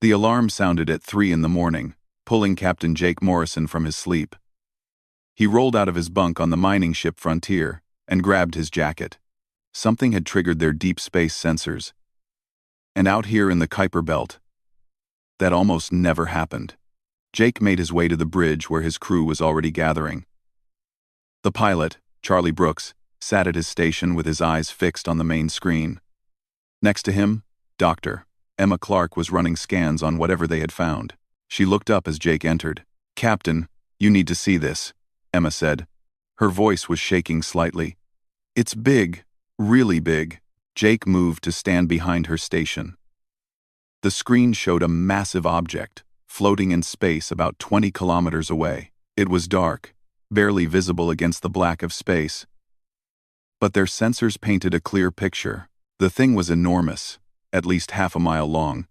The alarm sounded at 3 in the morning, pulling Captain Jake Morrison from his sleep. He rolled out of his bunk on the mining ship Frontier and grabbed his jacket. Something had triggered their deep space sensors. And out here in the Kuiper Belt, that almost never happened. Jake made his way to the bridge where his crew was already gathering. The pilot, Charlie Brooks, sat at his station with his eyes fixed on the main screen. Next to him, Dr. Emma Clark was running scans on whatever they had found. She looked up as Jake entered. "Captain, you need to see this," Emma said. Her voice was shaking slightly. "It's big, really big." Jake moved to stand behind her station. The screen showed a massive object, floating in space about 20 kilometers away. It was dark, barely visible against the black of space. But their sensors painted a clear picture. The thing was enormous, at least half a mile long.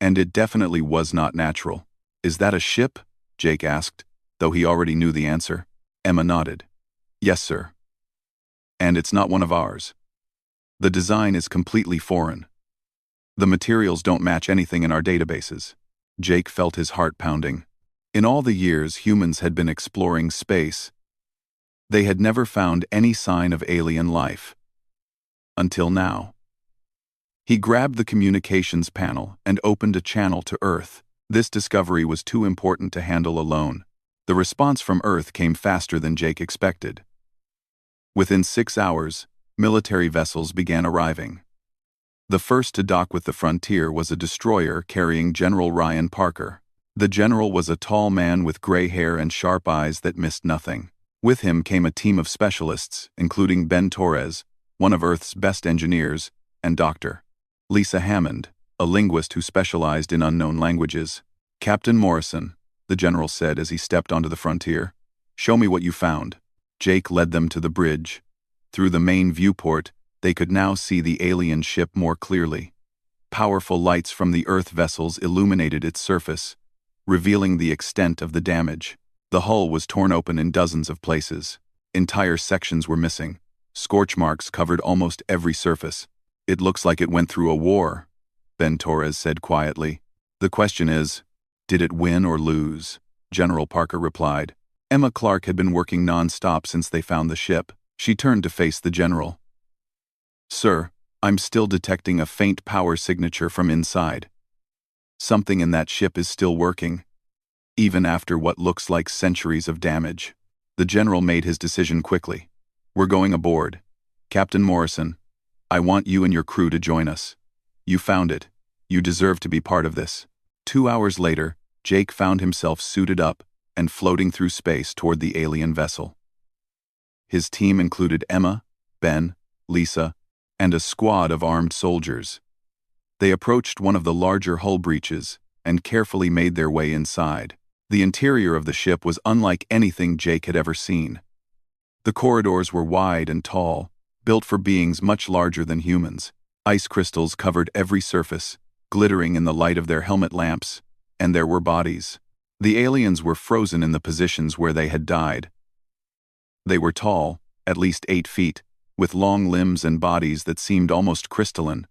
And it definitely was not natural. "Is that a ship?" Jake asked, though he already knew the answer. Emma nodded. "Yes, sir. And it's not one of ours. The design is completely foreign. The materials don't match anything in our databases." Jake felt his heart pounding. In all the years humans had been exploring space, they had never found any sign of alien life. Until now. He grabbed the communications panel and opened a channel to Earth. This discovery was too important to handle alone. The response from Earth came faster than Jake expected. Within 6 hours, military vessels began arriving. The first to dock with the Frontier was a destroyer carrying General Ryan Parker. The general was a tall man with gray hair and sharp eyes that missed nothing. With him came a team of specialists, including Ben Torres, one of Earth's best engineers, and Dr. Lisa Hammond, a linguist who specialized in unknown languages. "Captain Morrison," the general said as he stepped onto the Frontier, "show me what you found." Jake led them to the bridge. Through the main viewport, they could now see the alien ship more clearly. Powerful lights from the Earth vessels illuminated its surface, revealing the extent of the damage. The hull was torn open in dozens of places. Entire sections were missing. Scorch marks covered almost every surface. "It looks like it went through a war," Ben Torres said quietly. "The question is, did it win or lose?" General Parker replied. Emma Clark had been working non-stop since they found the ship. She turned to face the general. "Sir, I'm still detecting a faint power signature from inside. Something in that ship is still working, even after what looks like centuries of damage." The general made his decision quickly. "We're going aboard. Captain Morrison, I want you and your crew to join us. You found it. You deserve to be part of this." 2 hours later, Jake found himself suited up and floating through space toward the alien vessel. His team included Emma, Ben, Lisa, and a squad of armed soldiers. They approached one of the larger hull breaches and carefully made their way inside. The interior of the ship was unlike anything Jake had ever seen. The corridors were wide and tall, built for beings much larger than humans. Ice crystals covered every surface, glittering in the light of their helmet lamps, and there were bodies. The aliens were frozen in the positions where they had died. They were tall, at least 8 feet, with long limbs and bodies that seemed almost crystalline.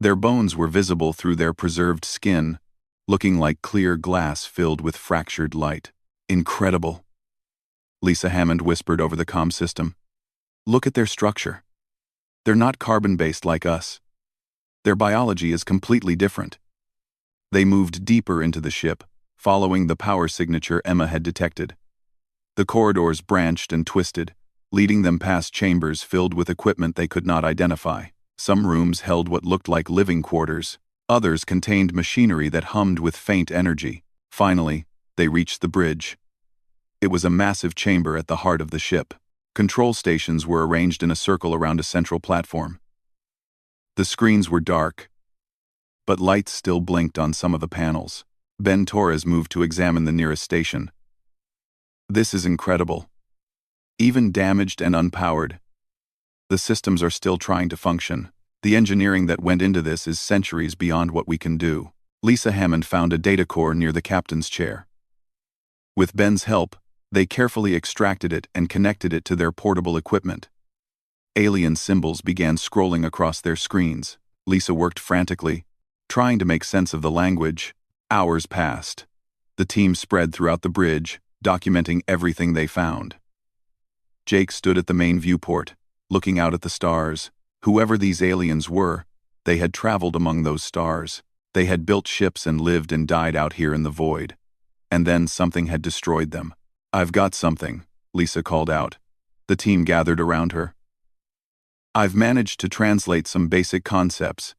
Their bones were visible through their preserved skin, looking like clear glass filled with fractured light. "Incredible," Lisa Hammond whispered over the comm system. "Look at their structure. They're not carbon-based like us. Their biology is completely different." They moved deeper into the ship, following the power signature Emma had detected. The corridors branched and twisted, leading them past chambers filled with equipment they could not identify. Some rooms held what looked like living quarters. Others contained machinery that hummed with faint energy. Finally, they reached the bridge. It was a massive chamber at the heart of the ship. Control stations were arranged in a circle around a central platform. The screens were dark, but lights still blinked on some of the panels. Ben Torres moved to examine the nearest station. "This is incredible. Even damaged and unpowered, the systems are still trying to function. The engineering that went into this is centuries beyond what we can do." Lisa Hammond found a data core near the captain's chair. With Ben's help, they carefully extracted it and connected it to their portable equipment. Alien symbols began scrolling across their screens. Lisa worked frantically, Trying to make sense of the language, hours passed. The team spread throughout the bridge, documenting everything they found. Jake stood at the main viewport, looking out at the stars. Whoever these aliens were, they had traveled among those stars. They had built ships and lived and died out here in the void. And then something had destroyed them. "I've got something," Lisa called out. The team gathered around her. "I've managed to translate some basic concepts."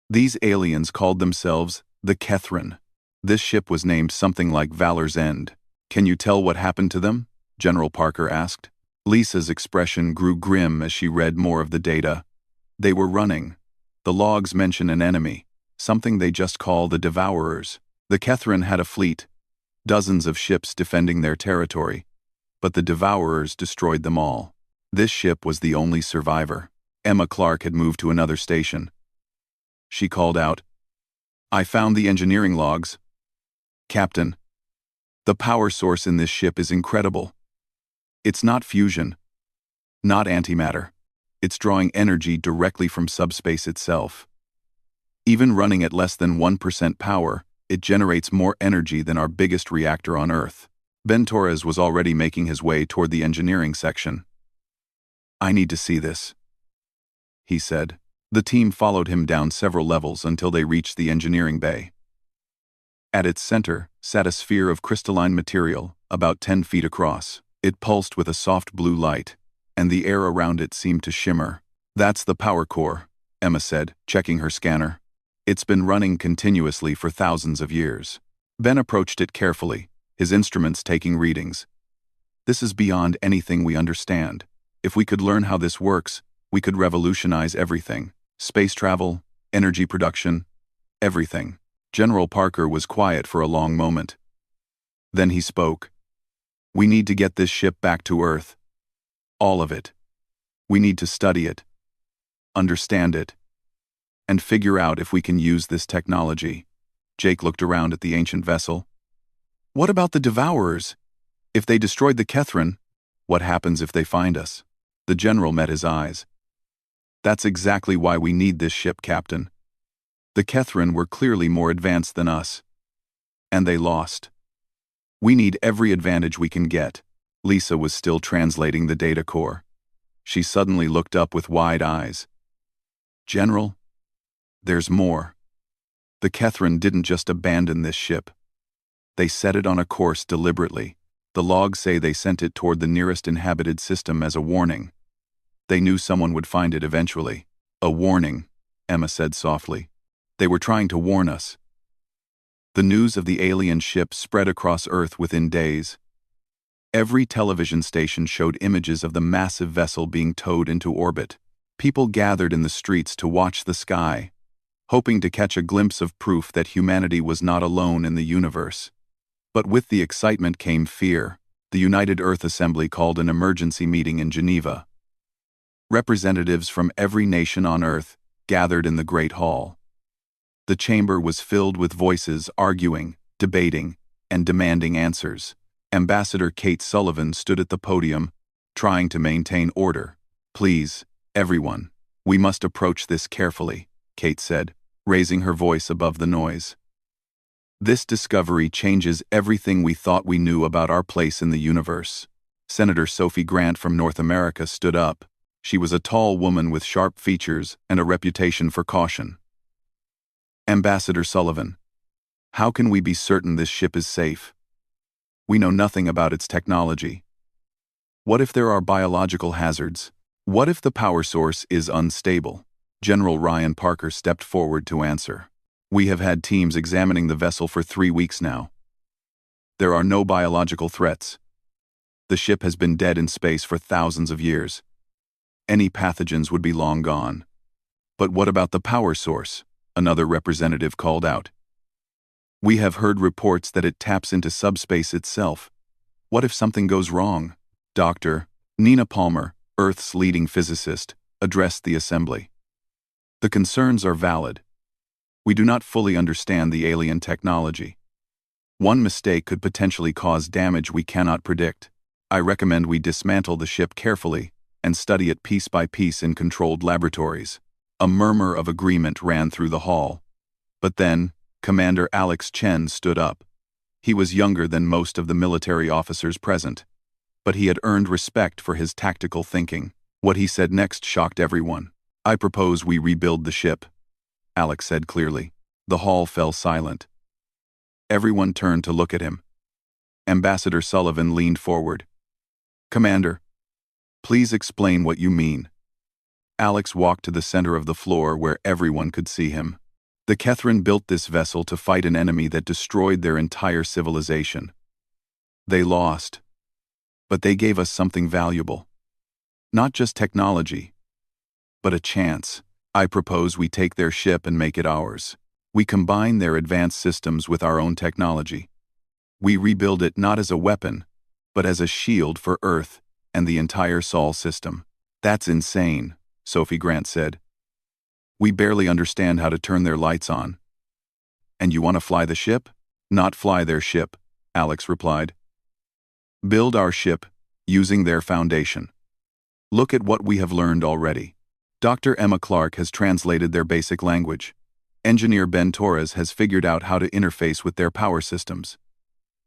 These aliens called themselves the Kethrin. This ship was named something like Valor's End. "Can you tell what happened to them?" General Parker asked. Lisa's expression grew grim as she read more of the data. They were running. The logs mention an enemy, something they just call the Devourers. The Kethrin had a fleet, dozens of ships defending their territory, but the Devourers destroyed them all. This ship was the only survivor. Emma Clark had moved to another station. She called out, "I found the engineering logs. Captain, the power source in this ship is incredible. It's not fusion, not antimatter. It's drawing energy directly from subspace itself. Even running at less than 1% power, it generates more energy than our biggest reactor on Earth." Ben Torres was already making his way toward the engineering section. "I need to see this," he said. The team followed him down several levels until they reached the engineering bay. At its center sat a sphere of crystalline material, about 10 feet across. It pulsed with a soft blue light, and the air around it seemed to shimmer. "That's the power core," Emma said, checking her scanner. "It's been running continuously for thousands of years." Ben approached it carefully, his instruments taking readings. "This is beyond anything we understand. If we could learn how this works, we could revolutionize everything. Space travel, energy production, everything." General Parker was quiet for a long moment. Then he spoke. "We need to get this ship back to Earth. All of it. We need to study it, understand it, and figure out if we can use this technology." Jake looked around at the ancient vessel. "What about the Devourers? If they destroyed the Kethrin, what happens if they find us?" The general met his eyes. "That's exactly why we need this ship, Captain. The Kethrin were clearly more advanced than us. And they lost. We need every advantage we can get." Lisa was still translating the data core. She suddenly looked up with wide eyes. "General, there's more. The Kethrin didn't just abandon this ship. They set it on a course deliberately. The logs say they sent it toward the nearest inhabited system as a warning. They knew someone would find it eventually." "A warning," Emma said softly. "They were trying to warn us." The news of the alien ship spread across Earth within days. Every television station showed images of the massive vessel being towed into orbit. People gathered in the streets to watch the sky, hoping to catch a glimpse of proof that humanity was not alone in the universe. But with the excitement came fear. The United Earth Assembly called an emergency meeting in Geneva. Representatives from every nation on Earth gathered in the Great Hall. The chamber was filled with voices arguing, debating, and demanding answers. Ambassador Kate Sullivan stood at the podium, trying to maintain order. "Please, everyone, we must approach this carefully," Kate said, raising her voice above the noise. "This discovery changes everything we thought we knew about our place in the universe." Senator Sophie Grant from North America stood up. She was a tall woman with sharp features and a reputation for caution. "Ambassador Sullivan, how can we be certain this ship is safe? We know nothing about its technology. What if there are biological hazards? What if the power source is unstable?" General Ryan Parker stepped forward to answer. "We have had teams examining the vessel for 3 weeks now. There are no biological threats. The ship has been dead in space for thousands of years. Any pathogens would be long gone." "But what about the power source?" another representative called out. "We have heard reports that it taps into subspace itself. What if something goes wrong?" Dr. Nina Palmer, Earth's leading physicist, addressed the assembly. "The concerns are valid. We do not fully understand the alien technology. One mistake could potentially cause damage we cannot predict. I recommend we dismantle the ship carefully and study it piece by piece in controlled laboratories." A murmur of agreement ran through the hall. But then, Commander Alex Chen stood up. He was younger than most of the military officers present, but he had earned respect for his tactical thinking. What he said next shocked everyone. "I propose we rebuild the ship," Alex said clearly. The hall fell silent. Everyone turned to look at him. Ambassador Sullivan leaned forward. "Commander, please explain what you mean." Alex walked to the center of the floor where everyone could see him. The Kethrin built this vessel to fight an enemy that destroyed their entire civilization. They lost, but they gave us something valuable. Not just technology, but a chance. I propose we take their ship and make it ours. We combine their advanced systems with our own technology. We rebuild it not as a weapon, but as a shield for Earth and the entire Sol system. "That's insane," Sophie Grant said. "We barely understand how to turn their lights on." "And you want to fly the ship?" "Not fly their ship," Alex replied. "Build our ship, using their foundation. Look at what we have learned already. Dr. Emma Clark has translated their basic language. Engineer Ben Torres has figured out how to interface with their power systems.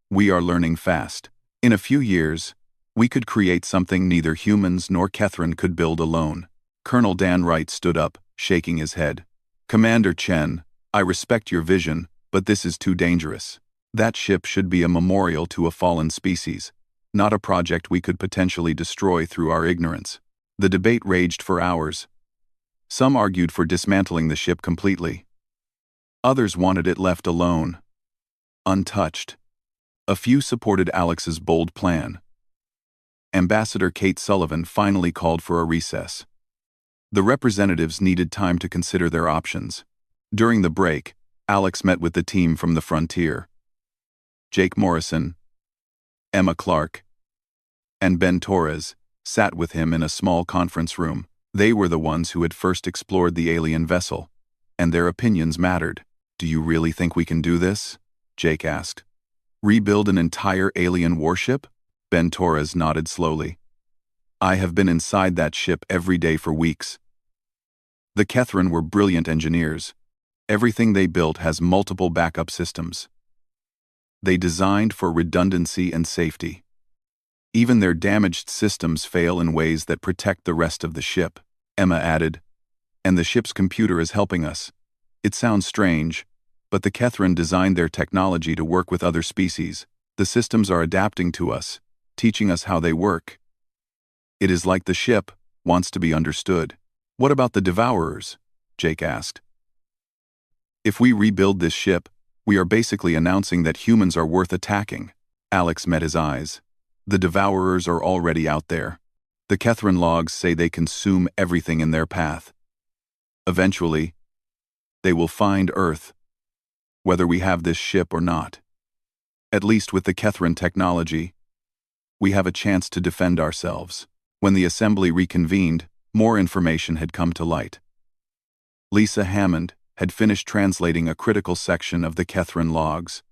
We are learning fast. In a few years, we could create something neither humans nor Kethrin could build alone." Colonel Dan Wright stood up, shaking his head. "Commander Chen, I respect your vision, but this is too dangerous. That ship should be a memorial to a fallen species, not a project we could potentially destroy through our ignorance." The debate raged for hours. Some argued for dismantling the ship completely. Others wanted it left alone, untouched. A few supported Alex's bold plan. Ambassador Kate Sullivan finally called for a recess. The representatives needed time to consider their options. During the break, Alex met with the team from the frontier. Jake Morrison, Emma Clark, and Ben Torres sat with him in a small conference room. They were the ones who had first explored the alien vessel, and their opinions mattered. "Do you really think we can do this?" Jake asked. "Rebuild an entire alien warship?" Ben Torres nodded slowly. "I have been inside that ship every day for weeks." The Kethrin were brilliant engineers. Everything they built has multiple backup systems. They designed for redundancy and safety. Even their damaged systems fail in ways that protect the rest of the ship, Emma added. "And the ship's computer is helping us." It sounds strange, but the Kethrin designed their technology to work with other species. The systems are adapting to us, teaching us how they work. It is like the ship wants to be understood. "What about the Devourers?" Jake asked. "If we rebuild this ship, we are basically announcing that humans are worth attacking." Alex met his eyes. "The Devourers are already out there. The Kethrin logs say they consume everything in their path. Eventually, they will find Earth, whether we have this ship or not. At least with the Kethrin technology, we have a chance to defend ourselves." When the assembly reconvened, more information had come to light. Lisa Hammond had finished translating a critical section of the Kethrin logs.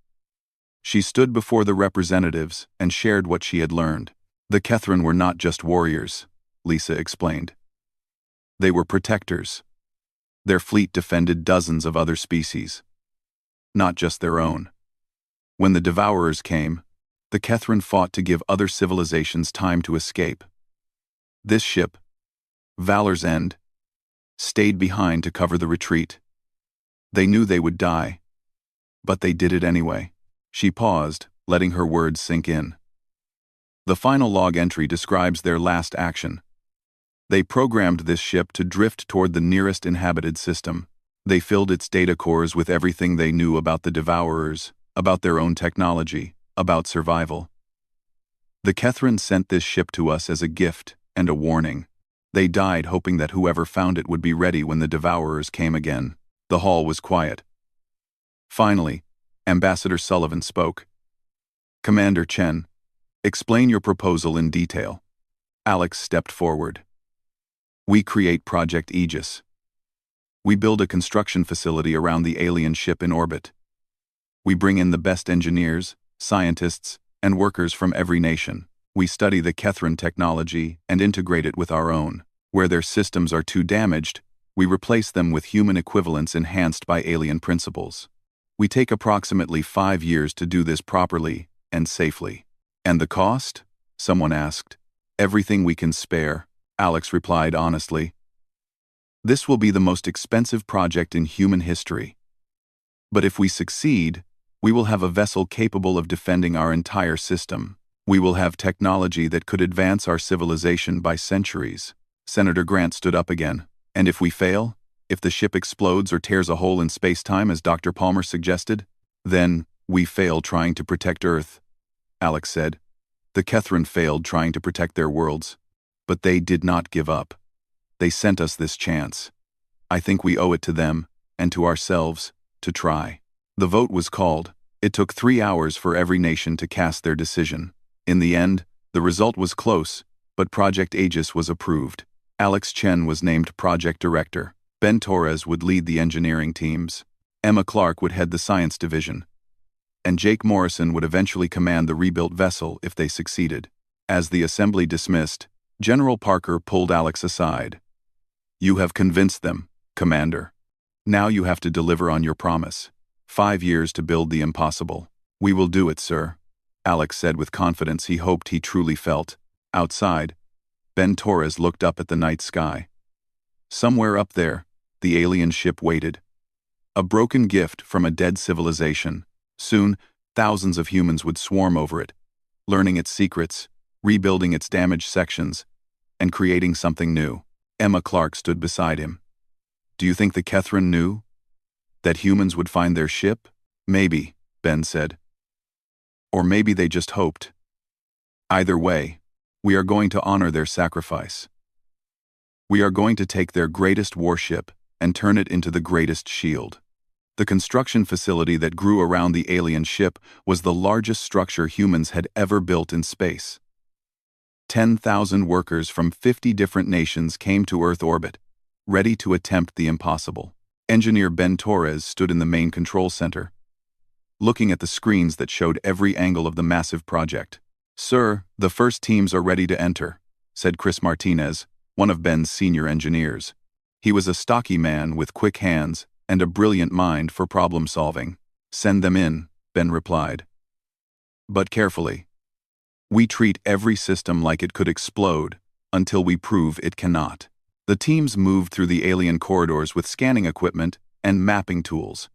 She stood before the representatives and shared what she had learned. "The Kethrin were not just warriors," Lisa explained. "They were protectors. Their fleet defended dozens of other species, not just their own. When the Devourers came, the Kethrin fought to give other civilizations time to escape. This ship, Valor's End, stayed behind to cover the retreat. They knew they would die, but they did it anyway." She paused, letting her words sink in. The final log entry describes their last action. "They programmed this ship to drift toward the nearest inhabited system. They filled its data cores with everything they knew about the Devourers, about their own technology, about survival. The Kethrin sent this ship to us as a gift and a warning. They died hoping that whoever found it would be ready when the Devourers came again." The hall was quiet. Finally, Ambassador Sullivan spoke. "Commander Chen, explain your proposal in detail." Alex stepped forward. "We create Project Aegis. We build a construction facility around the alien ship in orbit. We bring in the best engineers, scientists, and workers from every nation. We study the Kethrin technology and integrate it with our own. Where their systems are too damaged, We replace them with human equivalents enhanced by alien principles. We take approximately 5 years to do this properly and safely. And the cost? Someone asked. Everything we can spare, Alex replied honestly. This will be the most expensive project in human history. But if we succeed, we will have a vessel capable of defending our entire system. We will have technology that could advance our civilization by centuries. Senator Grant stood up again. And if we fail? If the ship explodes or tears a hole in space-time as Dr. Palmer suggested? Then, we fail trying to protect Earth, Alex said. The Kethran failed trying to protect their worlds. But they did not give up. They sent us this chance. I think we owe it to them, and to ourselves, to try. The vote was called. It took 3 hours for every nation to cast their decision. In the end, the result was close, but Project Aegis was approved. Alex Chen was named project director. Ben Torres would lead the engineering teams. Emma Clark would head the science division. And Jake Morrison would eventually command the rebuilt vessel if they succeeded. As the assembly dismissed, General Parker pulled Alex aside. You have convinced them, Commander. Now you have to deliver on your promise. 5 years to build the impossible. We will do it, sir, Alex said with confidence he hoped he truly felt. Outside, Ben Torres looked up at the night sky. Somewhere up there, the alien ship waited. A broken gift from a dead civilization. Soon, thousands of humans would swarm over it, learning its secrets, rebuilding its damaged sections, and creating something new. Emma Clark stood beside him. Do you think the Kethran knew? That humans would find their ship? Maybe, Ben said. Or maybe they just hoped. Either way, we are going to honor their sacrifice. We are going to take their greatest warship and turn it into the greatest shield. The construction facility that grew around the alien ship was the largest structure humans had ever built in space. 10,000 workers from 50 different nations came to Earth orbit, ready to attempt the impossible. Engineer Ben Torres stood in the main control center, looking at the screens that showed every angle of the massive project. Sir, the first teams are ready to enter, said Chris Martinez, one of Ben's senior engineers. He was a stocky man with quick hands and a brilliant mind for problem solving. Send them in, Ben replied. But carefully. We treat every system like it could explode until we prove it cannot. The teams moved through the alien corridors with scanning equipment and mapping tools.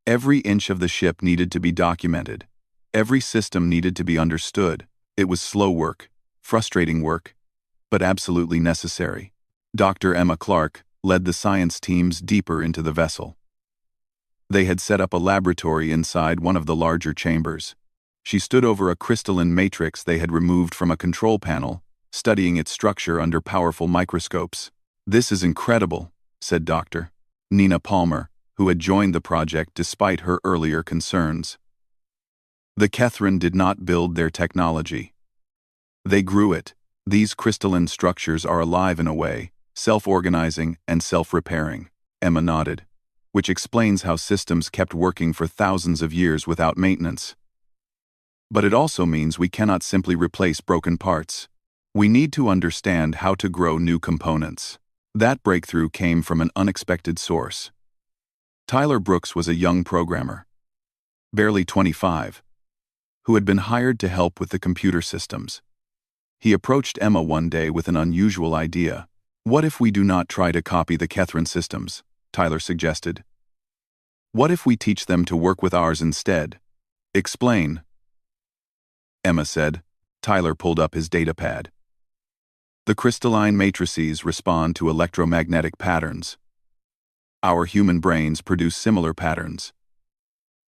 Every inch of the ship needed to be documented. Every system needed to be understood. It was slow work, frustrating work, but absolutely necessary. Dr. Emma Clark led the science teams deeper into the vessel. They had set up a laboratory inside one of the larger chambers. She stood over a crystalline matrix they had removed from a control panel, studying its structure under powerful microscopes. This is incredible, said Dr. Nina Palmer, who had joined the project despite her earlier concerns. The Kethran did not build their technology. They grew it. These crystalline structures are alive in a way, self-organizing and self-repairing, Emma nodded, which explains how systems kept working for thousands of years without maintenance. But it also means we cannot simply replace broken parts. We need to understand how to grow new components. That breakthrough came from an unexpected source. Tyler Brooks was a young programmer, barely 25, who had been hired to help with the computer systems. He approached Emma one day with an unusual idea. What if we do not try to copy the Kethran systems? Tyler suggested. What if we teach them to work with ours instead? Explain, Emma said. Tyler pulled up his datapad. The crystalline matrices respond to electromagnetic patterns. Our human brains produce similar patterns.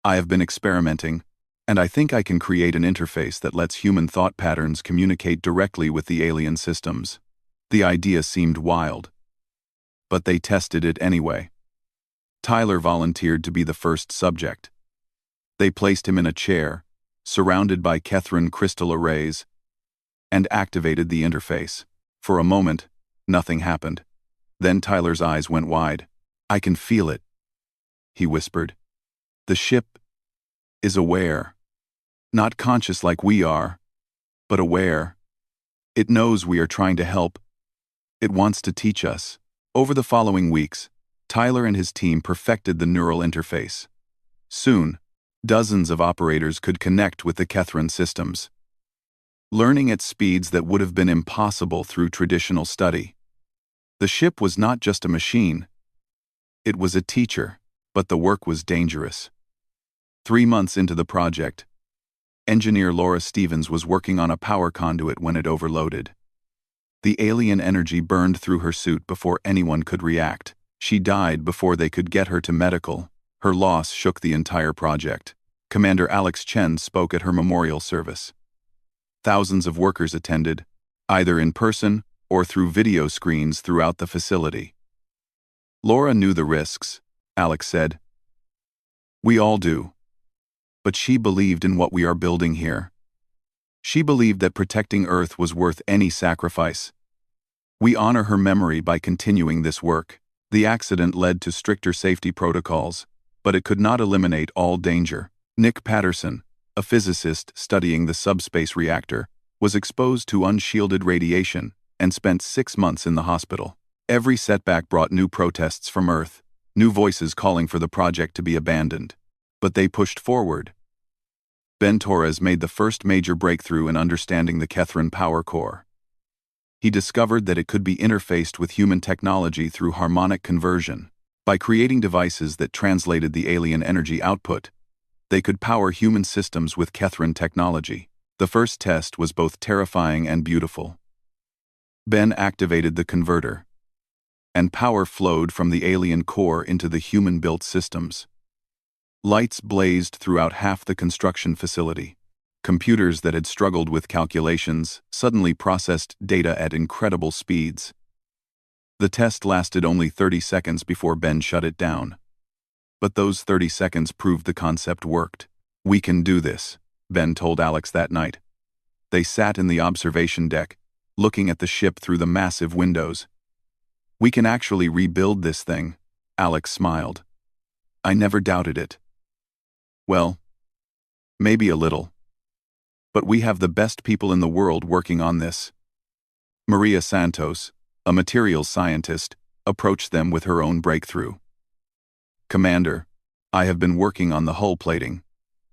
I have been experimenting, and I think I can create an interface that lets human thought patterns communicate directly with the alien systems. The idea seemed wild, but they tested it anyway. Tyler volunteered to be the first subject. They placed him in a chair, surrounded by Kethran crystal arrays, and activated the interface. For a moment, nothing happened. Then Tyler's eyes went wide. I can feel it, he whispered. The ship is aware. Not conscious like we are, but aware. It knows we are trying to help. It wants to teach us. Over the following weeks, Tyler and his team perfected the neural interface. Soon, dozens of operators could connect with the Kethran systems, learning at speeds that would have been impossible through traditional study. The ship was not just a machine, it was a teacher, but the work was dangerous. 3 months into the project, engineer Laura Stevens was working on a power conduit when it overloaded. The alien energy burned through her suit before anyone could react. She died before they could get her to medical. Her loss shook the entire project. Commander Alex Chen spoke at her memorial service. Thousands of workers attended, either in person or through video screens throughout the facility. Laura knew the risks, Alex said. We all do. But she believed in what we are building here. She believed that protecting Earth was worth any sacrifice. We honor her memory by continuing this work. The accident led to stricter safety protocols, but it could not eliminate all danger. Nick Patterson, a physicist studying the subspace reactor, was exposed to unshielded radiation and spent 6 months in the hospital. Every setback brought new protests from Earth, new voices calling for the project to be abandoned. But they pushed forward. Ben Torres made the first major breakthrough in understanding the Kethran power core. He discovered that it could be interfaced with human technology through harmonic conversion. By creating devices that translated the alien energy output, they could power human systems with Kethran technology. The first test was both terrifying and beautiful. Ben activated the converter, and power flowed from the alien core into the human-built systems. Lights blazed throughout half the construction facility. Computers that had struggled with calculations suddenly processed data at incredible speeds. The test lasted only 30 seconds before Ben shut it down. But those 30 seconds proved the concept worked. We can do this, Ben told Alex that night. They sat in the observation deck, looking at the ship through the massive windows. We can actually rebuild this thing, Alex smiled. I never doubted it. Well, maybe a little. But we have the best people in the world working on this. Maria Santos, a materials scientist, approached them with her own breakthrough. Commander, I have been working on the hull plating.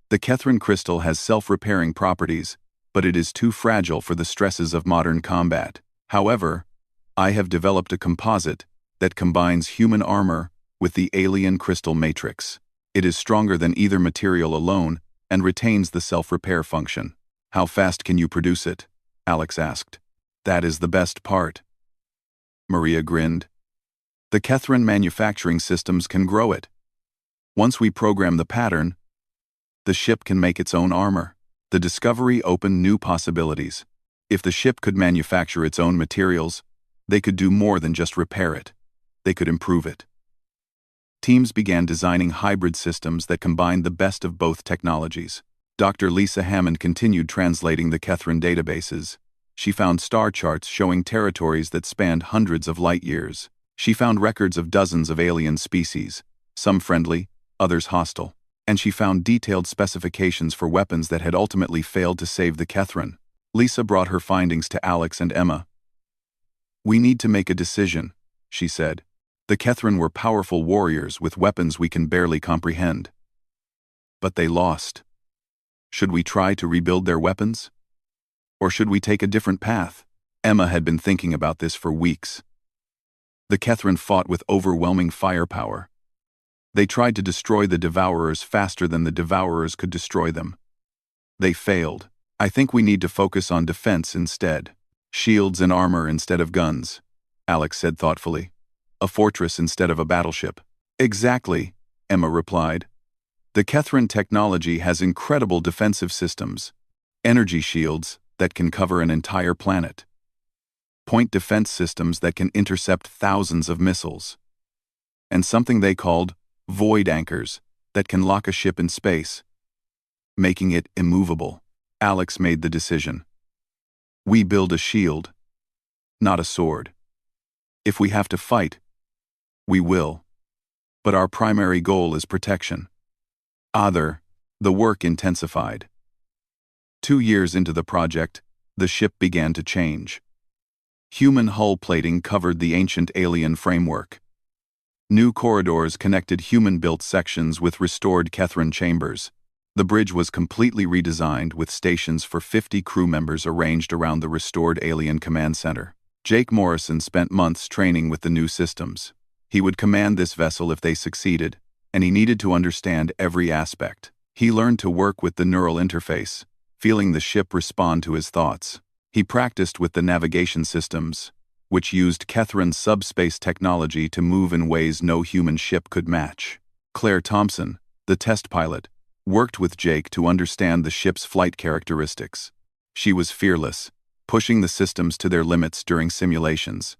The Kethran crystal has self-repairing properties, but it is too fragile for the stresses of modern combat. However, I have developed a composite that combines human armor with the alien crystal matrix. It is stronger than either material alone and retains the self-repair function. How fast can you produce it? Alex asked. That is the best part. Maria grinned. The Kethran manufacturing systems can grow it. Once we program the pattern, the ship can make its own armor. The discovery opened new possibilities. If the ship could manufacture its own materials, they could do more than just repair it. They could improve it. Teams began designing hybrid systems that combined the best of both technologies. Dr. Lisa Hammond continued translating the Kethran databases. She found star charts showing territories that spanned hundreds of light years. She found records of dozens of alien species, some friendly, others hostile. And she found detailed specifications for weapons that had ultimately failed to save the Kethran. Lisa brought her findings to Alex and Emma. We need to make a decision, she said. The Kethran were powerful warriors with weapons we can barely comprehend. But they lost. Should we try to rebuild their weapons? Or should we take a different path? Emma had been thinking about this for weeks. The Kethran fought with overwhelming firepower. They tried to destroy the Devourers faster than the Devourers could destroy them. They failed. I think we need to focus on defense instead. Shields and armor instead of guns, Alex said thoughtfully. A fortress instead of a battleship. Exactly, Emma replied. The Kethran technology has incredible defensive systems. Energy shields that can cover an entire planet. Point defense systems that can intercept thousands of missiles. And something they called void anchors that can lock a ship in space, making it immovable. Alex made the decision. We build a shield, not a sword. If we have to fight, we will. But our primary goal is protection. The work intensified. 2 years into the project, the ship began to change. Human hull plating covered the ancient alien framework. New corridors connected human-built sections with restored Kethran chambers. The bridge was completely redesigned with stations for 50 crew members arranged around the restored alien command center. Jake Morrison spent months training with the new systems. He would command this vessel if they succeeded, and he needed to understand every aspect. He learned to work with the neural interface, feeling the ship respond to his thoughts. He practiced with the navigation systems, which used Kethran's subspace technology to move in ways no human ship could match. Claire Thompson, the test pilot, worked with Jake to understand the ship's flight characteristics. She was fearless, pushing the systems to their limits during simulations.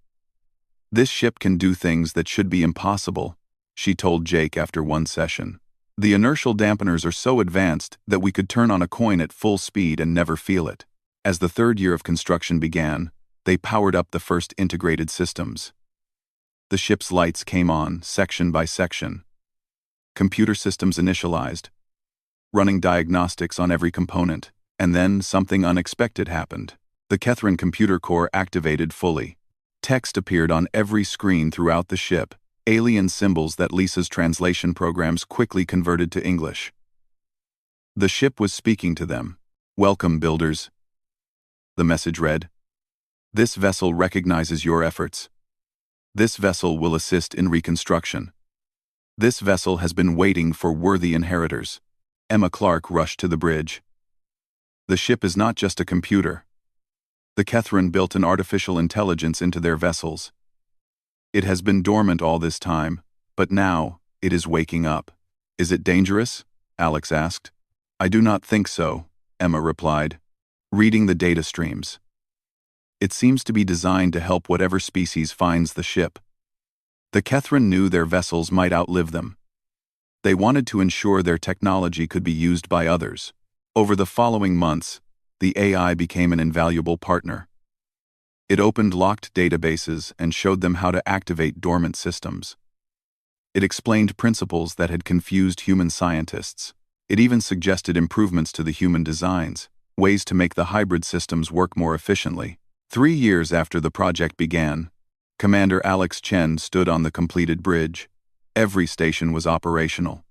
"This ship can do things that should be impossible," she told Jake after one session. "The inertial dampeners are so advanced that we could turn on a coin at full speed and never feel it." As the third year of construction began, they powered up the first integrated systems. The ship's lights came on, section by section. Computer systems initialized, running diagnostics on every component, and then something unexpected happened. The Kethran computer core activated fully. Text appeared on every screen throughout the ship, alien symbols that Lisa's translation programs quickly converted to English. The ship was speaking to them. "Welcome, builders," the message read. "This vessel recognizes your efforts. This vessel will assist in reconstruction. This vessel has been waiting for worthy inheritors." Emma Clark rushed to the bridge. "The ship is not just a computer. The Kethran built an artificial intelligence into their vessels. It has been dormant all this time, but now it is waking up." "Is it dangerous?" Alex asked. "I do not think so," Emma replied, reading the data streams. "It seems to be designed to help whatever species finds the ship." The Kethran knew their vessels might outlive them. They wanted to ensure their technology could be used by others. Over the following months, the AI became an invaluable partner. It opened locked databases and showed them how to activate dormant systems. It explained principles that had confused human scientists. It even suggested improvements to the human designs, ways to make the hybrid systems work more efficiently. 3 years after the project began, Commander Alex Chen stood on the completed bridge. Every station was operational.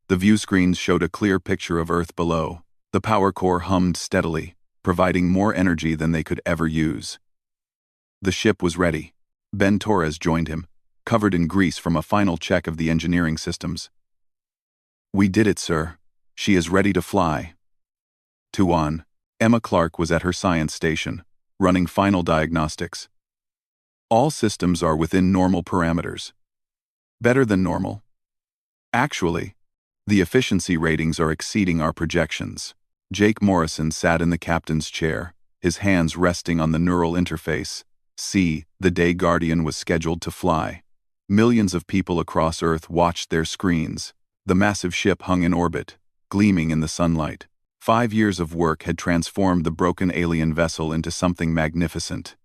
The view screens showed a clear picture of Earth below. The power core hummed steadily, providing more energy than they could ever use. The ship was ready. Ben Torres joined him, covered in grease from a final check of the engineering systems. "We did it, sir. She is ready to fly." Tuan, Emma Clark was at her science station, running final diagnostics. "All systems are within normal parameters. Better than normal. Actually, the efficiency ratings are exceeding our projections." Jake Morrison sat in the captain's chair, his hands resting on the neural interface. The day Guardian was scheduled to fly. Millions of people across Earth watched their screens. The massive ship hung in orbit, gleaming in the sunlight. 5 years of work had transformed the broken alien vessel into something magnificent.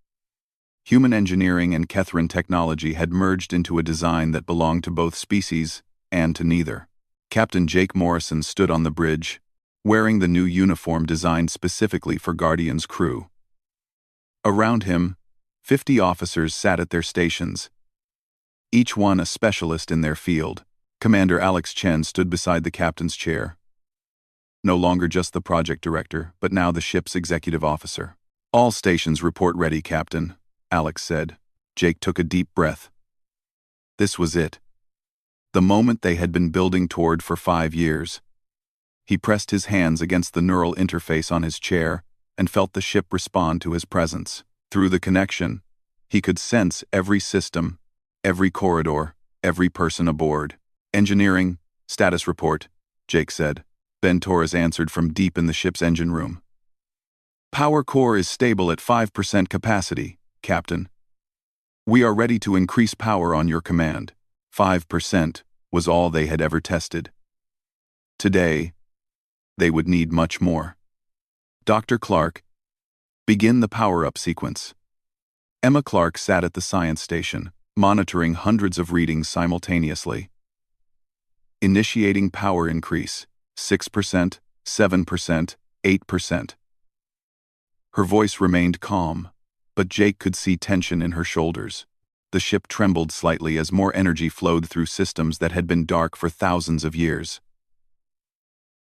Human engineering and Kethran technology had merged into a design that belonged to both species and to neither. Captain Jake Morrison stood on the bridge, wearing the new uniform designed specifically for Guardian's crew. Around him, 50 officers sat at their stations, each one a specialist in their field. Commander Alex Chen stood beside the captain's chair. No longer just the project director, but now the ship's executive officer. "All stations report ready, Captain," Alex said. Jake took a deep breath. This was it. The moment they had been building toward for 5 years. He pressed his hands against the neural interface on his chair and felt the ship respond to his presence. Through the connection, he could sense every system, every corridor, every person aboard. "Engineering, status report," Jake said. Ben Torres answered from deep in the ship's engine room. "Power core is stable at 5% capacity, Captain. We are ready to increase power on your command." 5% was all they had ever tested. Today, they would need much more. "Dr. Clark, begin the power-up sequence." Emma Clark sat at the science station, monitoring hundreds of readings simultaneously. Initiating power increase, 6%, 7%, 8%. Her voice remained calm, but Jake could see tension in her shoulders. The ship trembled slightly as more energy flowed through systems that had been dark for thousands of years.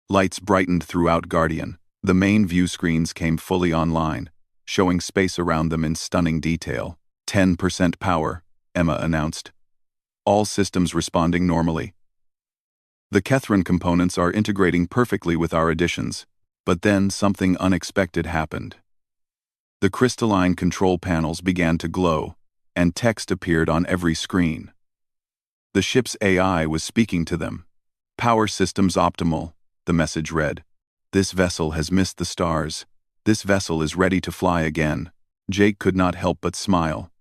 Lights brightened throughout Guardian. The main view screens came fully online, showing space around them in stunning detail. 10% power, Emma announced. All systems responding normally. The Kethran components are integrating perfectly with our additions, but then something unexpected happened. The crystalline control panels began to glow, and text appeared on every screen. The ship's AI was speaking to them. "Power systems optimal," the message read. "This vessel has missed the stars. This vessel is ready to fly again." Jake could not help but smile.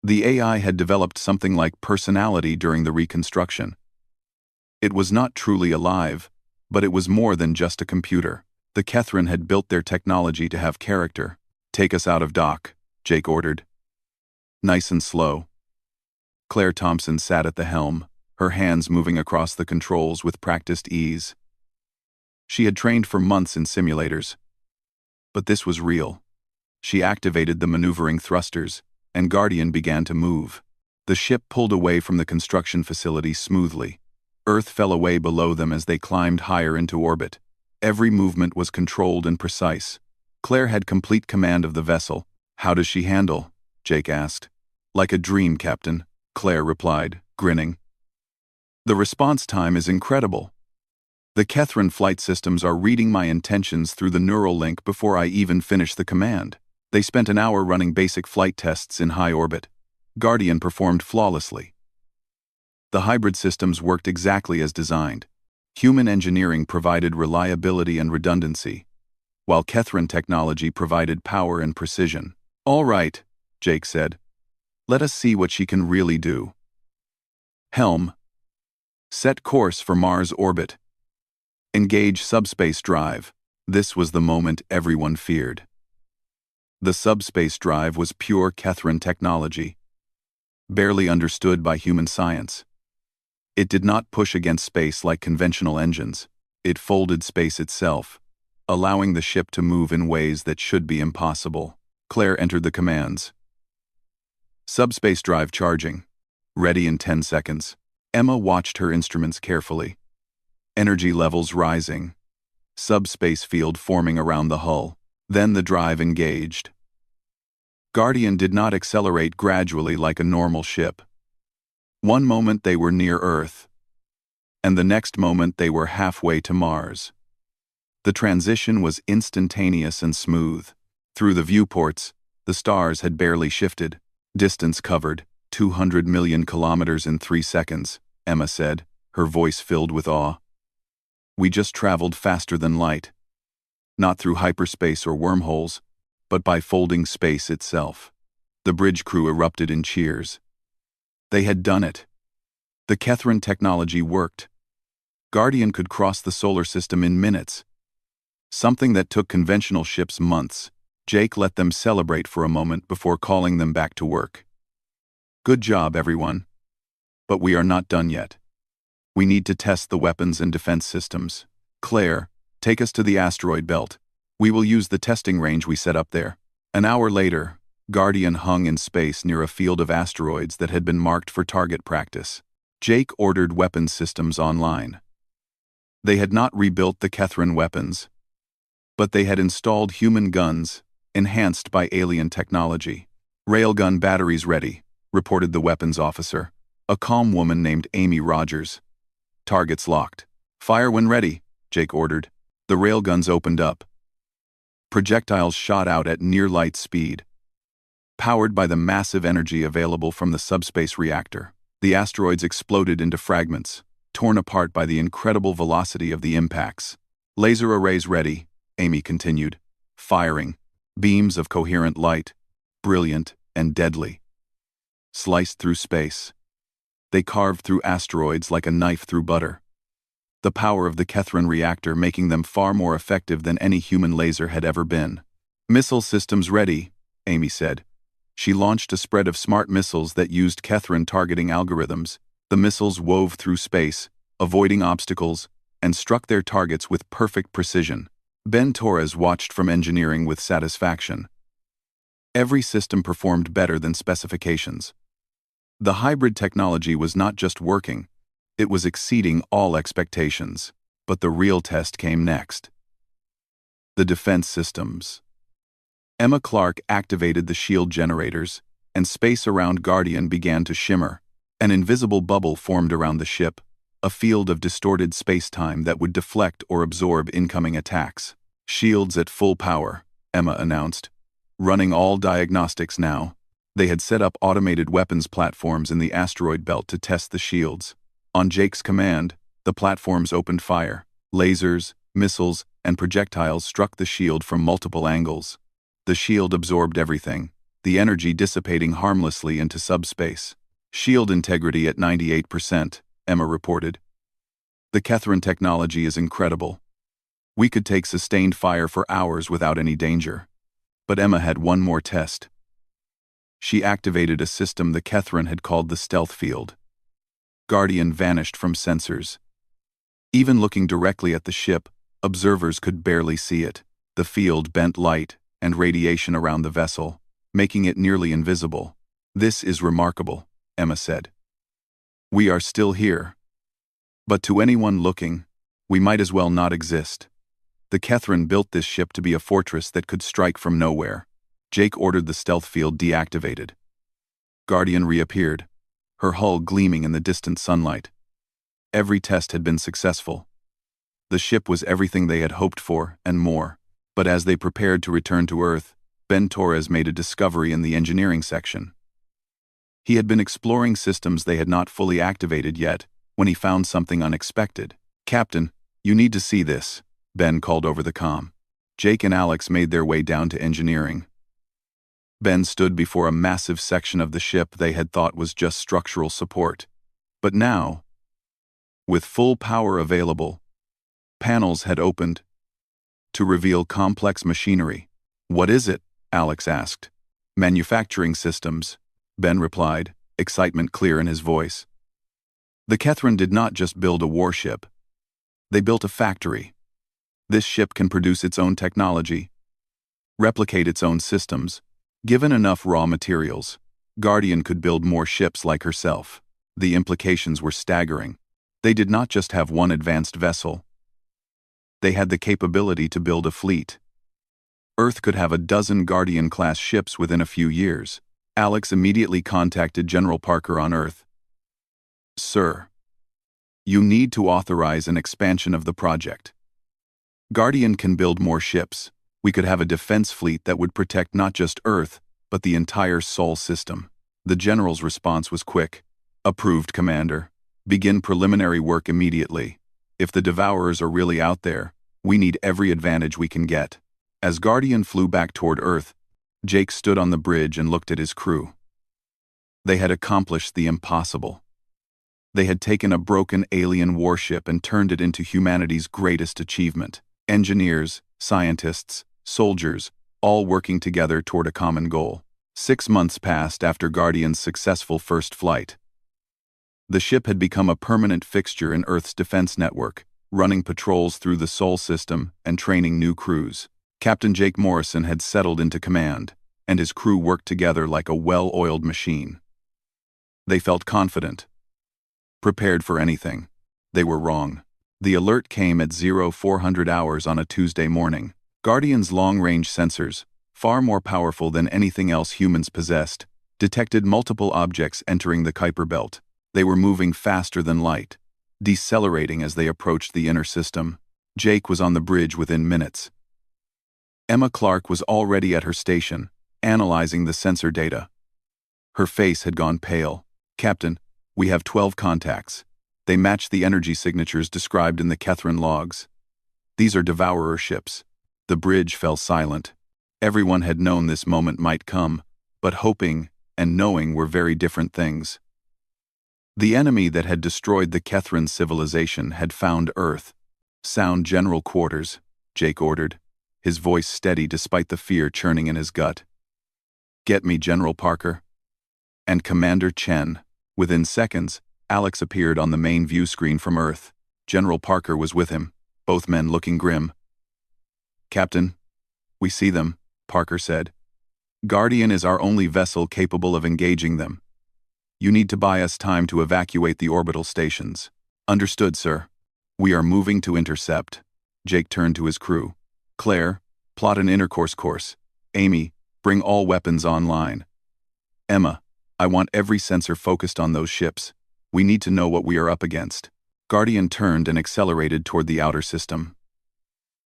The AI had developed something like personality during the reconstruction. It was not truly alive, but it was more than just a computer. The Kethran had built their technology to have character. "Take us out of dock," Jake ordered. Nice and slow. Claire Thompson sat at the helm, her hands moving across the controls with practiced ease. She had trained for months in simulators. But this was real. She activated the maneuvering thrusters, and Guardian began to move. The ship pulled away from the construction facility smoothly. Earth fell away below them as they climbed higher into orbit. Every movement was controlled and precise. Claire had complete command of the vessel. "How does she handle?" Jake asked. "Like a dream, Captain," Claire replied, grinning. "The response time is incredible. The Kethran flight systems are reading my intentions through the neural link before I even finish the command. They spent an hour running basic flight tests in high orbit. Guardian performed flawlessly. The hybrid systems worked exactly as designed. Human engineering provided reliability and redundancy, while Kethran technology provided power and precision." "All right," Jake said. "Let us see what she can really do." Helm. Set course for Mars orbit. Engage subspace drive. This was the moment everyone feared. The subspace drive was pure Kethran technology, barely understood by human science. It did not push against space like conventional engines. It folded space itself, allowing the ship to move in ways that should be impossible. Claire entered the commands. "Subspace drive charging. Ready in 10 seconds. Emma watched her instruments carefully. Energy levels rising. Subspace field forming around the hull. Then the drive engaged. Guardian did not accelerate gradually like a normal ship. One moment they were near Earth, and the next moment they were halfway to Mars. The transition was instantaneous and smooth. Through the viewports, the stars had barely shifted. "Distance covered, 200 million kilometers in 3 seconds, Emma said, her voice filled with awe. "We just traveled faster than light. Not through hyperspace or wormholes, but by folding space itself." The bridge crew erupted in cheers. They had done it. The Kethran technology worked. Guardian could cross the solar system in minutes, something that took conventional ships months. Jake let them celebrate for a moment before calling them back to work. "Good job, everyone. But we are not done yet. We need to test the weapons and defense systems. Claire, take us to the asteroid belt. We will use the testing range we set up there." An hour later, Guardian hung in space near a field of asteroids that had been marked for target practice. Jake ordered weapons systems online. They had not rebuilt the Kethran weapons, but they had installed human guns, enhanced by alien technology. "Railgun batteries ready," reported the weapons officer, a calm woman named Amy Rogers. "Targets locked. Fire when ready," Jake ordered. The railguns opened up. Projectiles shot out at near-light speed. Powered by the massive energy available from the subspace reactor, the asteroids exploded into fragments, torn apart by the incredible velocity of the impacts. "Laser arrays ready," Amy continued, firing. Beams of coherent light, brilliant and deadly, sliced through space. They carved through asteroids like a knife through butter. The power of the Kethran reactor making them far more effective than any human laser had ever been. "Missile systems ready," Amy said. She launched a spread of smart missiles that used Kethran targeting algorithms. The missiles wove through space, avoiding obstacles, and struck their targets with perfect precision. Ben Torres watched from engineering with satisfaction. Every system performed better than specifications. The hybrid technology was not just working, it was exceeding all expectations. But the real test came next. The defense systems. Emma Clark activated the shield generators, and space around Guardian began to shimmer. An invisible bubble formed around the ship, a field of distorted space-time that would deflect or absorb incoming attacks. Shields at full power, Emma announced. Running all diagnostics now. They had set up automated weapons platforms in the asteroid belt to test the shields. On Jake's command, the platforms opened fire. Lasers, missiles, and projectiles struck the shield from multiple angles. The shield absorbed everything, the energy dissipating harmlessly into subspace. Shield integrity at 98%, Emma reported. The Kethrin technology is incredible. We could take sustained fire for hours without any danger. But Emma had one more test. She activated a system the Kethrin had called the stealth field. Guardian vanished from sensors. Even looking directly at the ship, observers could barely see it. The field bent light and radiation around the vessel, making it nearly invisible. This is remarkable, Emma said. We are still here. But to anyone looking, we might as well not exist. The Kethrin built this ship to be a fortress that could strike from nowhere. Jake ordered the stealth field deactivated. Guardian reappeared, her hull gleaming in the distant sunlight. Every test had been successful. The ship was everything they had hoped for, and more. But as they prepared to return to Earth, Ben Torres made a discovery in the engineering section. He had been exploring systems they had not fully activated yet, when he found something unexpected. "Captain, you need to see this," Ben called over the comm. Jake and Alex made their way down to engineering. Ben stood before a massive section of the ship they had thought was just structural support. But now, with full power available, panels had opened to reveal complex machinery. "What is it?" Alex asked. "Manufacturing systems," Ben replied, excitement clear in his voice. The Kethrin did not just build a warship. They built a factory. This ship can produce its own technology, replicate its own systems. Given enough raw materials, Guardian could build more ships like herself. The implications were staggering. They did not just have one advanced vessel. They had the capability to build a fleet. Earth could have a dozen Guardian-class ships within a few years. Alex immediately contacted General Parker on Earth. "Sir, you need to authorize an expansion of the project. Guardian can build more ships. We could have a defense fleet that would protect not just Earth, but the entire Sol system." The general's response was quick. "Approved, Commander. Begin preliminary work immediately. If the Devourers are really out there, we need every advantage we can get." As Guardian flew back toward Earth, Jake stood on the bridge and looked at his crew. They had accomplished the impossible. They had taken a broken alien warship and turned it into humanity's greatest achievement. Engineers, scientists, soldiers, all working together toward a common goal. 6 months passed after Guardian's successful first flight. The ship had become a permanent fixture in Earth's defense network, running patrols through the Sol system and training new crews. Captain Jake Morrison had settled into command, and his crew worked together like a well-oiled machine. They felt confident, prepared for anything. They were wrong. The alert came at 0400 hours on a Tuesday morning. Guardian's long-range sensors, far more powerful than anything else humans possessed, detected multiple objects entering the Kuiper belt. They were moving faster than light, decelerating as they approached the inner system. Jake was on the bridge within minutes. Emma Clark was already at her station, analyzing the sensor data. Her face had gone pale. "Captain, we have 12 contacts. They match the energy signatures described in the Kethrin logs. These are Devourer ships." The bridge fell silent. Everyone had known this moment might come, but hoping and knowing were very different things. The enemy that had destroyed the Kethrin civilization had found Earth. "Sound general quarters," Jake ordered, his voice steady despite the fear churning in his gut. "Get me General Parker." And Commander Chen. Within seconds, Alex appeared on the main view screen from Earth. General Parker was with him, both men looking grim. "Captain, we see them," Parker said. Guardian is our only vessel capable of engaging them. You need to buy us time to evacuate the orbital stations. Understood, sir. We are moving to intercept. Jake turned to his crew. Claire, plot an intercourse course. Amy, bring all weapons online. Emma, I want every sensor focused on those ships. We need to know what we are up against. Guardian turned and accelerated toward the outer system.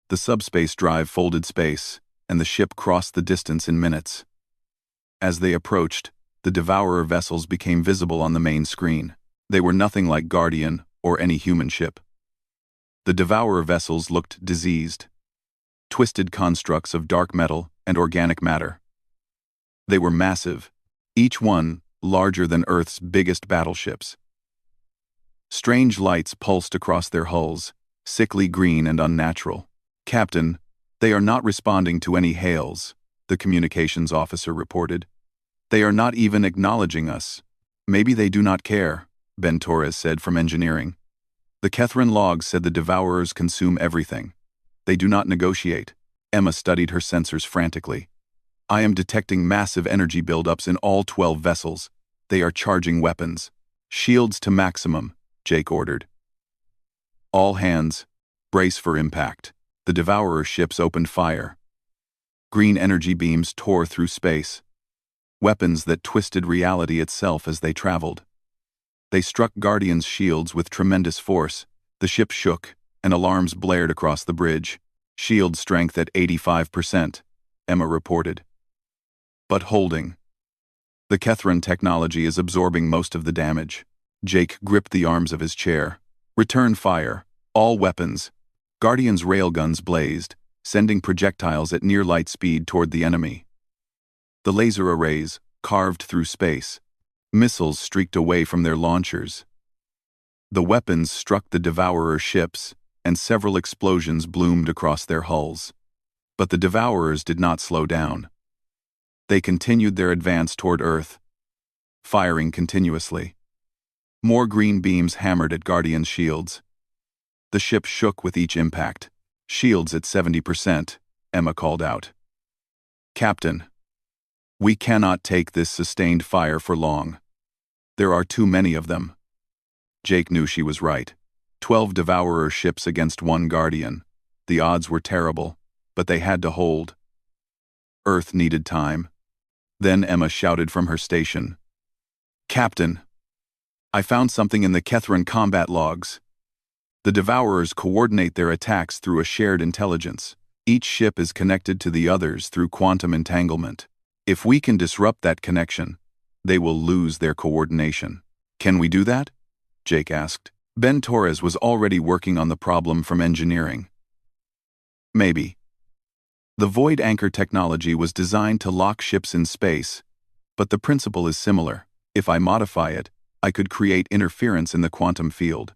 The subspace drive folded space, and the ship crossed the distance in minutes. As they approached, the Devourer vessels became visible on the main screen. They were nothing like Guardian or any human ship. The Devourer vessels looked diseased, twisted constructs of dark metal and organic matter. They were massive, each one larger than Earth's biggest battleships. Strange lights pulsed across their hulls, sickly green and unnatural. Captain, they are not responding to any hails, the communications officer reported. They are not even acknowledging us. Maybe they do not care, Ben Torres said from engineering. The Kethran logs said the Devourers consume everything. They do not negotiate. Emma studied her sensors frantically. I am detecting massive energy buildups in all 12 vessels. They are charging weapons. Shields to maximum, Jake ordered. All hands, brace for impact. The Devourer ships opened fire. Green energy beams tore through space. Weapons that twisted reality itself as they traveled. They struck Guardian's shields with tremendous force. The ship shook, and alarms blared across the bridge. Shield strength at 85%, Emma reported. But holding. The Kethran technology is absorbing most of the damage. Jake gripped the arms of his chair. Return fire. All weapons. Guardian's railguns blazed, sending projectiles at near light speed toward the enemy. The laser arrays carved through space. Missiles streaked away from their launchers. The weapons struck the Devourer ships, and several explosions bloomed across their hulls. But the Devourers did not slow down. They continued their advance toward Earth, firing continuously. More green beams hammered at Guardian's shields. The ship shook with each impact. Shields at 70%, Emma called out. Captain, we cannot take this sustained fire for long. There are too many of them. Jake knew she was right. 12 Devourer ships against one Guardian. The odds were terrible, but they had to hold. Earth needed time. Then Emma shouted from her station. Captain, I found something in the Kethran combat logs. The Devourers coordinate their attacks through a shared intelligence. Each ship is connected to the others through quantum entanglement. If we can disrupt that connection, they will lose their coordination. Can we do that? Jake asked. Ben Torres was already working on the problem from engineering. Maybe. The void anchor technology was designed to lock ships in space, but the principle is similar. If I modify it, I could create interference in the quantum field.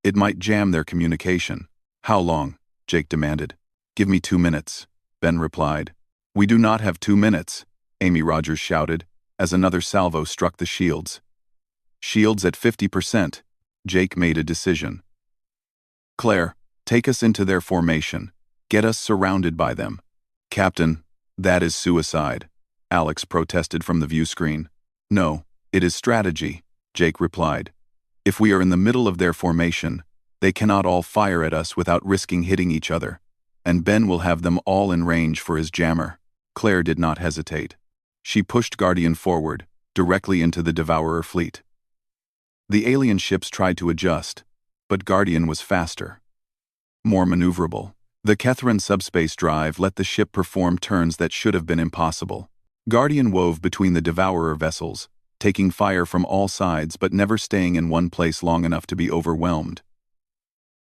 It might jam their communication. How long? Jake demanded. Give me 2 minutes, Ben replied. We do not have 2 minutes, Amy Rogers shouted, as another salvo struck the shields. Shields at 50%, Jake made a decision. Claire, take us into their formation. Get us surrounded by them. Captain, that is suicide, Alex protested from the view screen. No, it is strategy, Jake replied. If we are in the middle of their formation, they cannot all fire at us without risking hitting each other, and Ben will have them all in range for his jammer. Claire did not hesitate. She pushed Guardian forward, directly into the Devourer fleet. The alien ships tried to adjust, but Guardian was faster, more maneuverable. The Kethran subspace drive let the ship perform turns that should have been impossible. Guardian wove between the Devourer vessels, taking fire from all sides but never staying in one place long enough to be overwhelmed.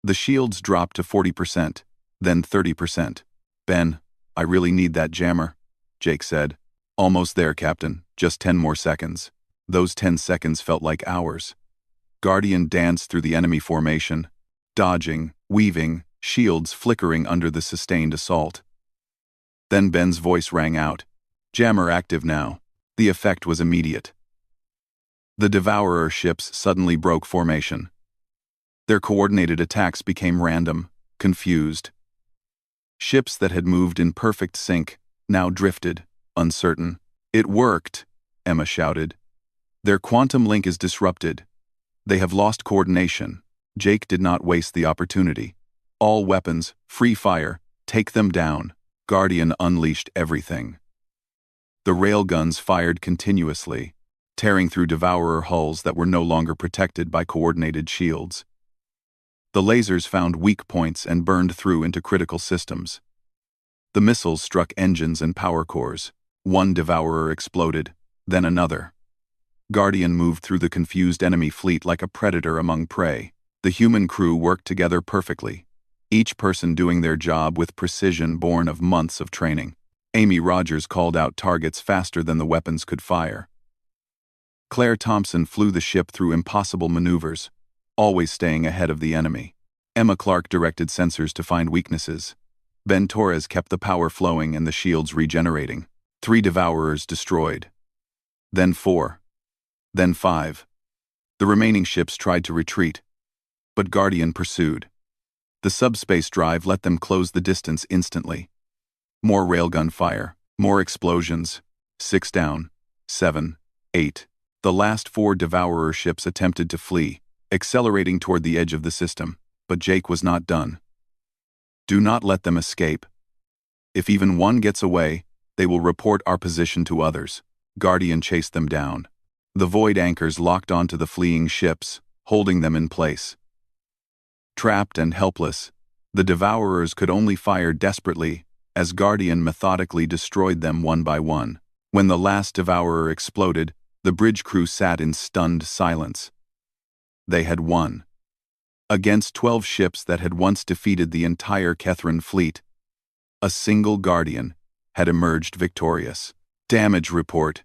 The shields dropped to 40%, then 30%. Ben, I really need that jammer, Jake said. Almost there, Captain. Just 10 more seconds. Those 10 seconds felt like hours. Guardian danced through the enemy formation, dodging, weaving, shields flickering under the sustained assault. Then Ben's voice rang out. Jammer active now. The effect was immediate. The Devourer ships suddenly broke formation. Their coordinated attacks became random, confused. Ships that had moved in perfect sync now drifted, uncertain. "It worked," Emma shouted. "Their quantum link is disrupted. They have lost coordination." Jake did not waste the opportunity. "All weapons, free fire, take them down." Guardian unleashed everything. The railguns fired continuously, tearing through Devourer hulls that were no longer protected by coordinated shields. The lasers found weak points and burned through into critical systems. The missiles struck engines and power cores. One Devourer exploded, then another. Guardian moved through the confused enemy fleet like a predator among prey. The human crew worked together perfectly, each person doing their job with precision born of months of training. Amy Rogers called out targets faster than the weapons could fire. Claire Thompson flew the ship through impossible maneuvers, always staying ahead of the enemy. Emma Clark directed sensors to find weaknesses. Ben Torres kept the power flowing and the shields regenerating. 3 Devourers destroyed. Then 4. Then 5. The remaining ships tried to retreat, but Guardian pursued. The subspace drive let them close the distance instantly. More railgun fire, more explosions. 6 down, 7, 8. The last 4 Devourer ships attempted to flee, accelerating toward the edge of the system, but Jake was not done. "Do not let them escape. If even one gets away, they will report our position to others." Guardian chased them down. The void anchors locked onto the fleeing ships, holding them in place. Trapped and helpless, the Devourers could only fire desperately as Guardian methodically destroyed them one by one. When the last Devourer exploded, the bridge crew sat in stunned silence. They had won. Against 12 ships that had once defeated the entire Kethran fleet, a single Guardian had emerged victorious. "Damage report,"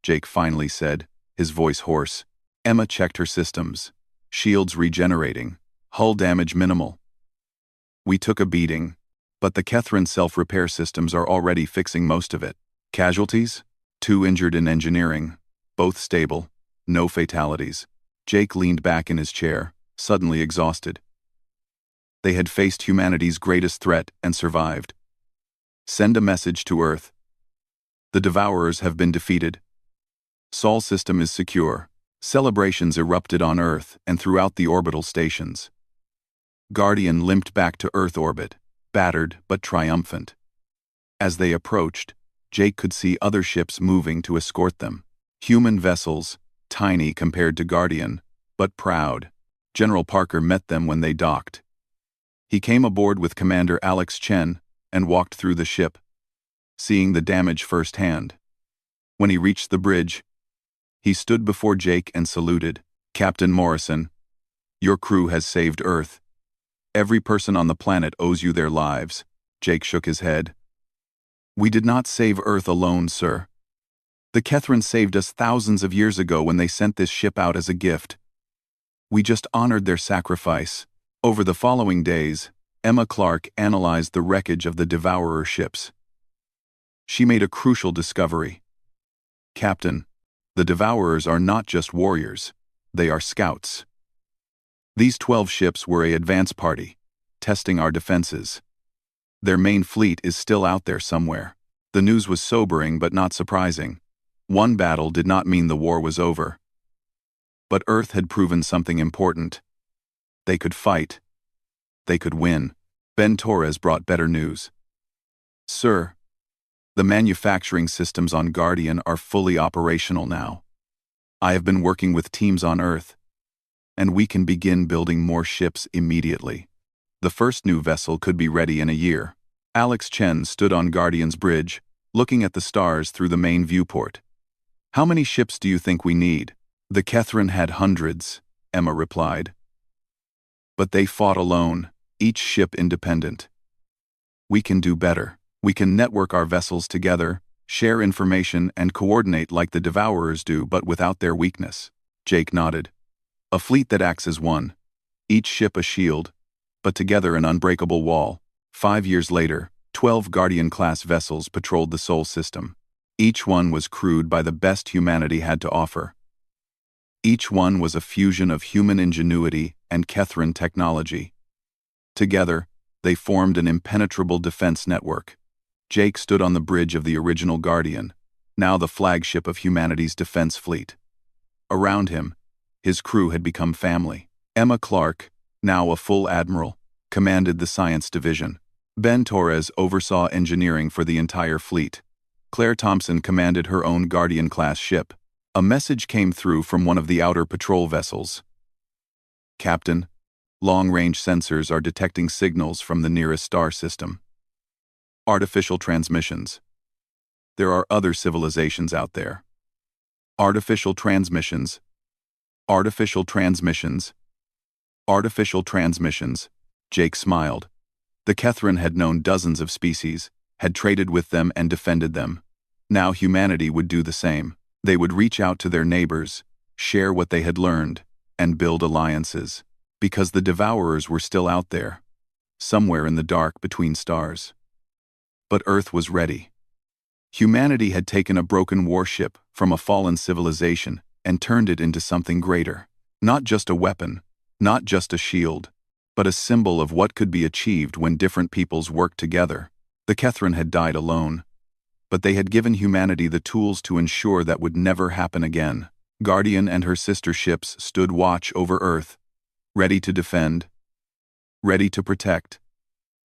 Jake finally said, his voice hoarse. Emma checked her systems. Shields regenerating. Hull damage minimal. "We took a beating, but the Kethran self-repair systems are already fixing most of it." "Casualties?" 2 injured in engineering. Both stable. No fatalities. Jake leaned back in his chair, suddenly exhausted. They had faced humanity's greatest threat and survived. "Send a message to Earth. The Devourers have been defeated. Sol system is secure." Celebrations erupted on Earth and throughout the orbital stations. Guardian limped back to Earth orbit, battered but triumphant. As they approached, Jake could see other ships moving to escort them. Human vessels, tiny compared to Guardian, but proud. General Parker met them when they docked. He came aboard with Commander Alex Chen and walked through the ship, seeing the damage firsthand. When he reached the bridge, he stood before Jake and saluted. "Captain Morrison, your crew has saved Earth. Every person on the planet owes you their lives." Jake shook his head. "We did not save Earth alone, sir. The Kethran saved us thousands of years ago when they sent this ship out as a gift. We just honored their sacrifice." Over the following days, Emma Clark analyzed the wreckage of the Devourer ships. She made a crucial discovery. "Captain, the Devourers are not just warriors, they are scouts. These 12 ships were an advance party, testing our defenses. Their main fleet is still out there somewhere." The news was sobering but not surprising. One battle did not mean the war was over. But Earth had proven something important. They could fight. They could win. Ben Torres brought better news. "Sir, the manufacturing systems on Guardian are fully operational now. I have been working with teams on Earth, and we can begin building more ships immediately. The first new vessel could be ready in a year." Alex Chen stood on Guardian's bridge, looking at the stars through the main viewport. "How many ships do you think we need?" "The Kethran had hundreds," Emma replied. "But they fought alone, each ship independent. We can do better. We can network our vessels together, share information, and coordinate like the Devourers do, but without their weakness." Jake nodded. "A fleet that acts as one. Each ship a shield, but together an unbreakable wall." 5 years later, 12 Guardian-class vessels patrolled the Sol system. Each one was crewed by the best humanity had to offer. Each one was a fusion of human ingenuity and Kethran technology. Together, they formed an impenetrable defense network. Jake stood on the bridge of the original Guardian, now the flagship of humanity's defense fleet. Around him, his crew had become family. Emma Clark, now a full admiral, commanded the science division. Ben Torres oversaw engineering for the entire fleet. Claire Thompson commanded her own Guardian-class ship. A message came through from one of the outer patrol vessels. Captain, long-range sensors are detecting signals from the nearest star system. Artificial transmissions. There are other civilizations out there. Artificial transmissions. Artificial transmissions. Artificial transmissions. Jake smiled. The Kethran had known dozens of species, had traded with them and defended them. Now humanity would do the same. They would reach out to their neighbors, share what they had learned, and build alliances. Because the Devourers were still out there, somewhere in the dark between stars. But Earth was ready. Humanity had taken a broken warship from a fallen civilization and turned it into something greater. Not just a weapon, not just a shield, but a symbol of what could be achieved when different peoples worked together. The Kethran had died alone, but they had given humanity the tools to ensure that would never happen again. Guardian and her sister ships stood watch over Earth, ready to defend, ready to protect,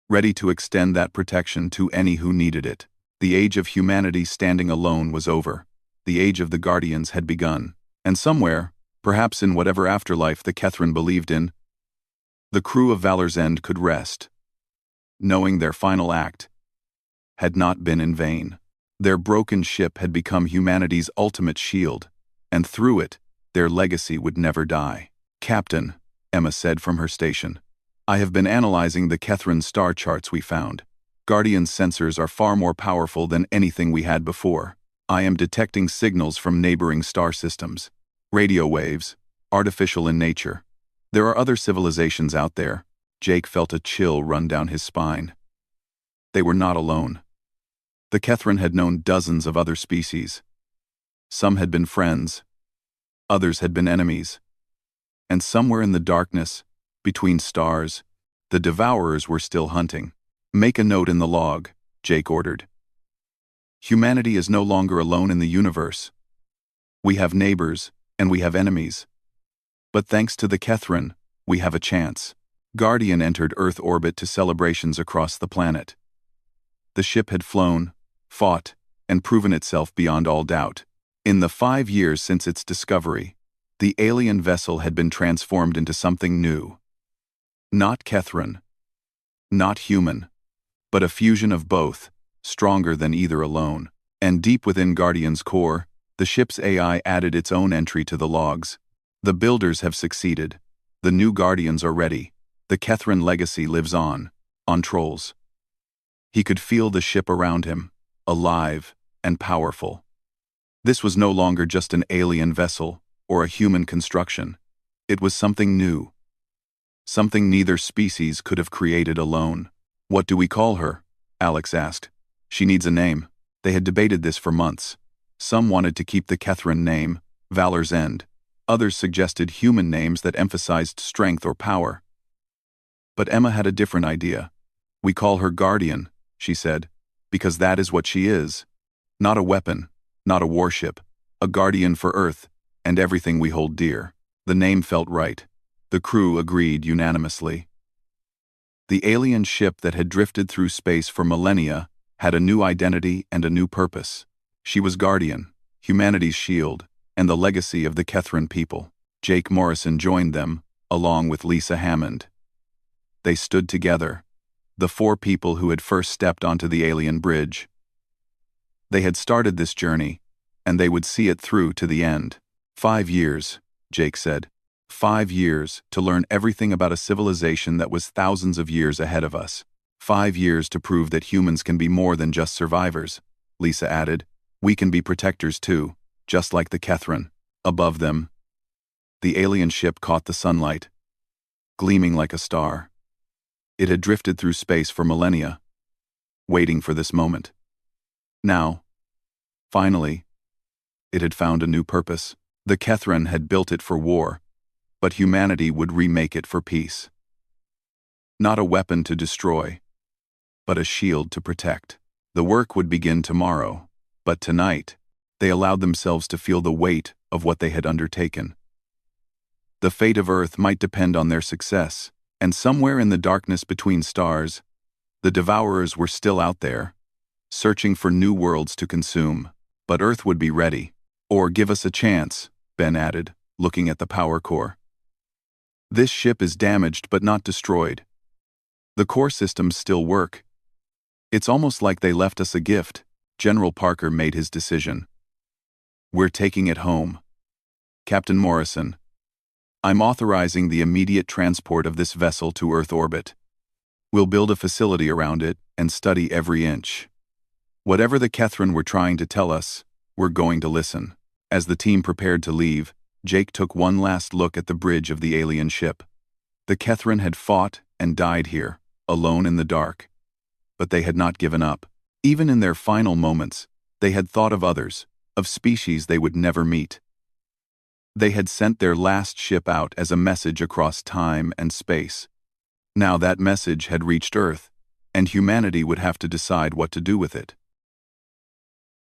ready to extend that protection to any who needed it. The age of humanity standing alone was over. The age of the Guardians had begun. And somewhere, perhaps in whatever afterlife the Kethran believed in, the crew of Valor's End could rest, knowing their final act had not been in vain. Their broken ship had become humanity's ultimate shield, and through it, their legacy would never die. Captain, Emma said from her station, I have been analyzing the Kethran star charts we found. Guardian's sensors are far more powerful than anything we had before. I am detecting signals from neighboring star systems. Radio waves, artificial in nature. There are other civilizations out there. Jake felt a chill run down his spine. They were not alone. The Kethran had known dozens of other species. Some had been friends. Others had been enemies. And somewhere in the darkness, between stars, the Devourers were still hunting. Make a note in the log, Jake ordered. Humanity is no longer alone in the universe. We have neighbors, and we have enemies. But thanks to the Kethran, we have a chance. Guardian entered Earth orbit to celebrations across the planet. The ship had flown, fought, and proven itself beyond all doubt. In the 5 years since its discovery, the alien vessel had been transformed into something new. Not Kethran, not human, but a fusion of both, stronger than either alone. And deep within Guardian's core, the ship's AI added its own entry to the logs. The builders have succeeded. The new Guardians are ready. The Kethran legacy lives on Trolls. He could feel the ship around him, alive and powerful. This was no longer just an alien vessel or a human construction. It was something new. Something neither species could have created alone. What do we call her? Alex asked. She needs a name. They had debated this for months. Some wanted to keep the Kethran name, Valor's End. Others suggested human names that emphasized strength or power. But Emma had a different idea. We call her Guardian, she said, because that is what she is. Not a weapon, not a warship, a guardian for Earth and everything we hold dear. The name felt right. The crew agreed unanimously. The alien ship that had drifted through space for millennia had a new identity and a new purpose. She was Guardian, humanity's shield, and the legacy of the Kethran people. Jake Morrison joined them, along with Lisa Hammond. They stood together, the 4 people who had first stepped onto the alien bridge. They had started this journey, and they would see it through to the end. 5 years, Jake said. 5 years to learn everything about a civilization that was thousands of years ahead of us. 5 years to prove that humans can be more than just survivors, Lisa added. We can be protectors too, just like the Kethran. Above them, the alien ship caught the sunlight, gleaming like a star. It had drifted through space for millennia, waiting for this moment. Now, finally, it had found a new purpose. The Kethran had built it for war, but humanity would remake it for peace. Not a weapon to destroy, but a shield to protect. The work would begin tomorrow, but tonight, They allowed themselves to feel the weight of what they had undertaken. The fate of Earth might depend on their success, and somewhere in the darkness between stars, the Devourers were still out there, searching for new worlds to consume. But Earth would be ready. Or give us a chance, Ben added, looking at the power core. This ship is damaged but not destroyed. The core systems still work. It's almost like they left us a gift. General Parker made his decision. We're taking it home. Captain Morrison, I'm authorizing the immediate transport of this vessel to Earth orbit. We'll build a facility around it and study every inch. Whatever the Kethran were trying to tell us, we're going to listen. As the team prepared to leave, Jake took one last look at the bridge of the alien ship. The Kethran had fought and died here, alone in the dark. But they had not given up. Even in their final moments, they had thought of others, of species they would never meet. They had sent their last ship out as a message across time and space. Now that message had reached Earth, and humanity would have to decide what to do with it.